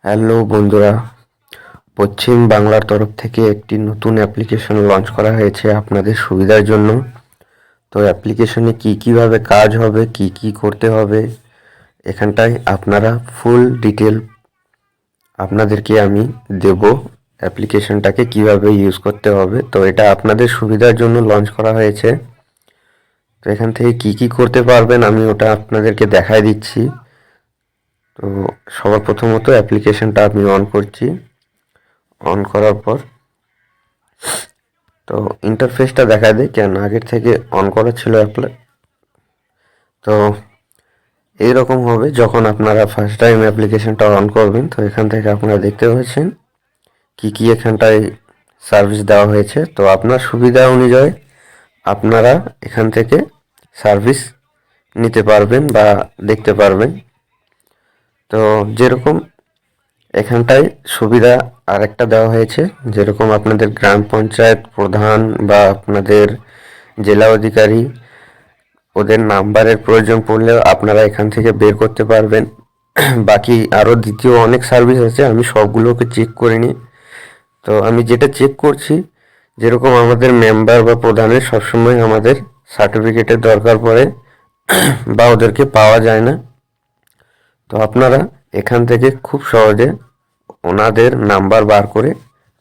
Hello বন্ধুরা, পশ্চিম বাংলার তরফ থেকে একটি নতুন অ্যাপ্লিকেশন লঞ্চ করা হয়েছে আপনাদের সুবিধার জন্য। তো অ্যাপ্লিকেশনে কীভাবে কাজ হবে, কি করতে হবে, এখানটায় আপনারা ফুল ডিটেল আপনাদেরকে আমি দেব। অ্যাপ্লিকেশনটাকে কিভাবে ইউজ করতে হবে, তো এটা আপনাদের সুবিধার জন্য লঞ্চ করা হয়েছে। তো এখান থেকে কি করতে পারবেন আমি ওটা আপনাদেরকে দেখাই দিচ্ছি। তো সবার প্রথমত অ্যাপ্লিকেশনটা আমি অন করছি। অন করার পর তো ইন্টারফেসটা দেখা দেয়, কেন আগের থেকে অন করা ছিল অ্যাপ্লাই। তো এইরকম হবে যখন আপনারা ফার্স্ট টাইম অ্যাপ্লিকেশনটা অন করবেন। তো এখান থেকে আপনারা দেখতে পাচ্ছেন কি এখানটায় সার্ভিস দেওয়া হয়েছে। তো আপনার সুবিধা অনুযায়ী আপনারা এখান থেকে সার্ভিস নিতে পারবেন বা দেখতে পারবেন। তো যেরকম এখানটায় সুবিধা আরেকটা দেওয়া হয়েছে, যেরকম আপনাদের গ্রাম পঞ্চায়েত প্রধান বা আপনাদের জেলা অধিকারী ওদের নাম্বারের প্রয়োজন পড়লেও আপনারা এখান থেকে বের করতে পারবেন। বাকি আরও দ্বিতীয় অনেক সার্ভিস আছে, আমি সবগুলোকে চেক করিনি। তো আমি যেটা চেক করছি, যেরকম আমাদের মেম্বার বা প্রধানের সবসময় আমাদের সার্টিফিকেটের দরকার পড়ে বা ওদেরকে পাওয়া যায় না। তো আপনারা এখান থেকে খুব সহজে ওনাদের নাম্বার বার করে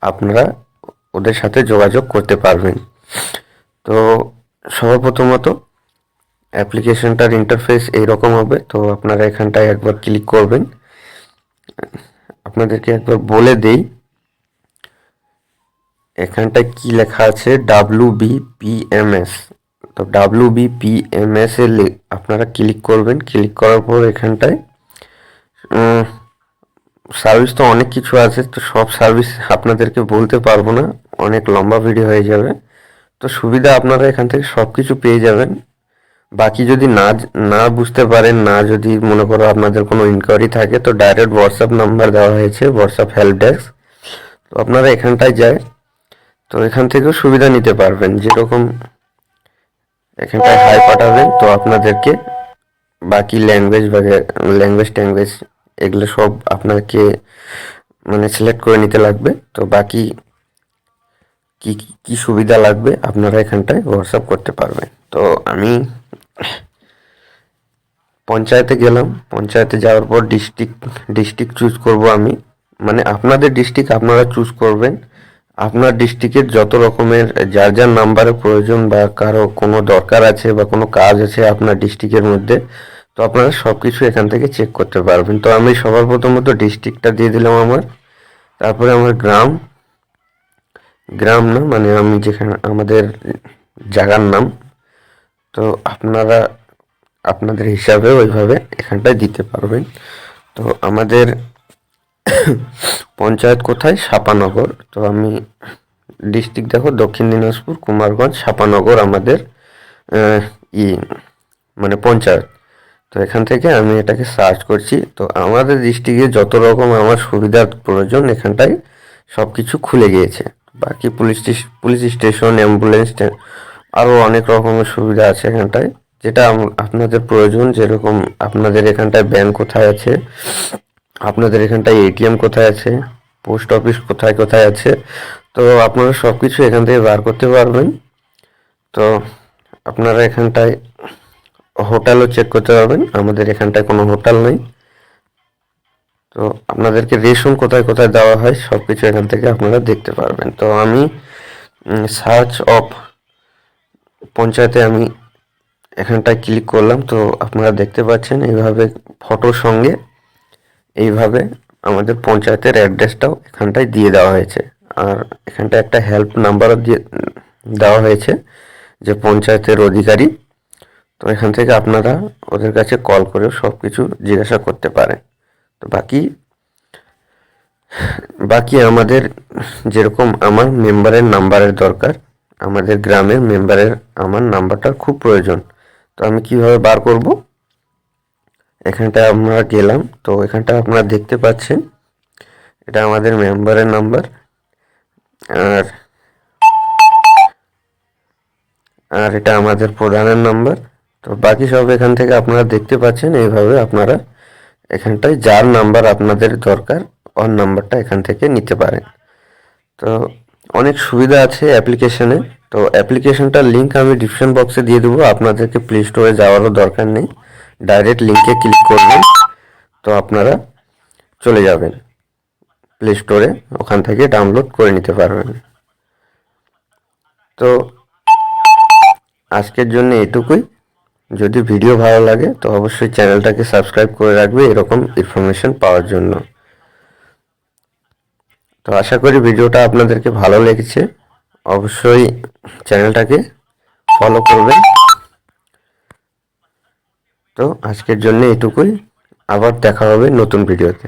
আপনারা ওদের সাথে যোগাযোগ করতে পারবেন। তো সর্বপ্রথমত অ্যাপ্লিকেশনটার ইন্টারফেস এইরকম হবে। তো আপনারা এখানটায় একবার ক্লিক করবেন। আপনাদেরকে একবার বলে দেই এখানটায় কি লেখা আছে, WBPMS। তো WBPMS এ আপনারা ক্লিক করবেন। ক্লিক করার পর এখানটায় সার্ভিস তো অনেক কিছু আছে, তো সব সার্ভিস আপনাদেরকে বলতে পারবো না, অনেক লম্বা ভিডিও হয়ে যাবে। তো সুবিধা আপনারা এখান থেকে সব কিছু পেয়ে যাবেন। বাকি যদি না বুঝতে পারেন, না যদি মনে করো আপনাদের কোনো ইনকোয়ারি থাকে, তো ডাইরেক্ট হোয়াটসঅ্যাপ নাম্বার দেওয়া হয়েছে, হোয়াটসঅ্যাপ হেল্প ডেস্ক। তো আপনারা এখানটায় যায়, তো এখান থেকেও সুবিধা নিতে পারবেন। যেরকম এখানটায় হাই পাঠাবেন, তো আপনাদেরকে বাকি ল্যাঙ্গুয়েজ ট্যাঙ্গুয়েজ এগুলো সব আপনাকে মানে সিলেক্ট করে নিতে লাগবে। তো বাকি কি সুবিধা লাগবে আপনারা এখানটায় হোয়াটসঅ্যাপ করতে পারবেন। তো আমি পঞ্চায়েতে গেলাম। পঞ্চায়েতে যাওয়ার পর ডিস্ট্রিক্ট চুজ করব আমি, মানে আপনাদের ডিস্ট্রিক্ট আপনারা চুজ করবেন। আপনার ডিস্ট্রিক্টের যত রকমের যার নাম্বারের প্রয়োজন বা কারো কোনো দরকার আছে বা কোনো কাজ আছে আপনার ডিস্ট্রিক্টের মধ্যে, তো আপনারা সব কিছু এখান থেকে চেক করতে পারবেন। তো আমি সবার প্রথমত ডিস্ট্রিক্টটা দিয়ে দিলাম আমার, তারপরে আমার গ্রাম না মানে আমি যেখানে আমাদের জায়গার নাম। তো আপনারা আপনাদের হিসাবে ওইভাবে এখানটায় দিতে পারবেন। তো আমাদের পঞ্চায়েত কোথায়, সাপানগর। তো আমি ডিস্ট্রিক্ট দেখো দক্ষিণ দিনাজপুর, কুমারগঞ্জ, সাপানগর আমাদের ই মানে পঞ্চায়েত। তো এখান থেকে আমি এটাকে সার্চ করছি। তো আমাদের ডিস্ট্রিক্টে যত রকম আমার সুবিধার প্রয়োজন এখানটায় সব কিছু খুলে গিয়েছে। বাকি পুলিশ স্টেশন, অ্যাম্বুলেন্স, আরও অনেক রকমের সুবিধা আছে এখানটায়, যেটা আপনাদের প্রয়োজন। যেরকম আপনাদের এখানটায় ব্যাংক কোথায় আছে, আপনাদের এখানটায় এটিএম কোথায় আছে, পোস্ট অফিস কোথায় আছে, তো আপনারা সব কিছু এখান থেকে বার করতে পারবেন। তো আপনারা এখানটায় হোটেলও চেক করতে পারবেন, আমাদের এখানটায় কোনো হোটেল নেই। তো আপনাদেরকে রেশন কোথায় দেওয়া হয় সব কিছু এখান থেকে আপনারা দেখতে পারবেন। তো আমি সার্চ অফ পঞ্চায়েতে আমি এখানটায় ক্লিক করলাম। তো আপনারা দেখতে পাচ্ছেন এইভাবে ফটোর সঙ্গে এইভাবে আমাদের পঞ্চায়েতের অ্যাড্রেসটাও এখানটায় দিয়ে দেওয়া হয়েছে। আর এখানটায় একটা হেল্প নাম্বারও দিয়ে দেওয়া হয়েছে, যে পঞ্চায়েতের অধিকারী। তো এখান থেকে আপনারা ওদের কাছে কল করেও সব কিছু জিজ্ঞাসা করতে পারেন। তো বাকি আমাদের যেরকম আমার মেম্বারের নাম্বারের দরকার, আমাদের গ্রামের মেম্বারের আমার নাম্বারটার খুব প্রয়োজন। তো আমি কিভাবে বার করব, এখানটায় আমরা গেলাম। তো এখানটা আপনারা দেখতে পাচ্ছেন এটা আমাদের মেম্বারের নাম্বার, আর এটা আমাদের প্রধানের নাম্বার। তো বাকি সব এখান থেকে আপনারা দেখতে পাচ্ছেন। এইভাবে আপনারা এখানটায় যার নাম্বার আপনাদের দরকার অন নাম্বারটা এখান থেকে নিতে পারেন। তো অনেক সুবিধা আছে অ্যাপ্লিকেশনে। তো অ্যাপ্লিকেশনটার লিঙ্ক আমি ডিসক্রিপশন বক্সে দিয়ে দেবো, আপনাদেরকে প্লে স্টোরে যাওয়ারও দরকার নেই, ডাইরেক্ট লিঙ্কে ক্লিক করবেন, তো আপনারা চলে যাবেন প্লে স্টোরে, ওখান থেকে ডাউনলোড করে নিতে পারবেন। তো আজকের জন্য এটুকুই। যদি ভিডিও ভালো লাগে তো অবশ্যই চ্যানেলটাকে সাবস্ক্রাইব করে রাখবে এরকম ইনফরমেশন পাওয়ার জন্য। তো আশা করি ভিডিওটা আপনাদেরকে ভালো লেগেছে, অবশ্যই চ্যানেলটাকে ফলো করবেন। তো আজকের জন্য এটুকুই, আবার দেখা হবে নতুন ভিডিওতে।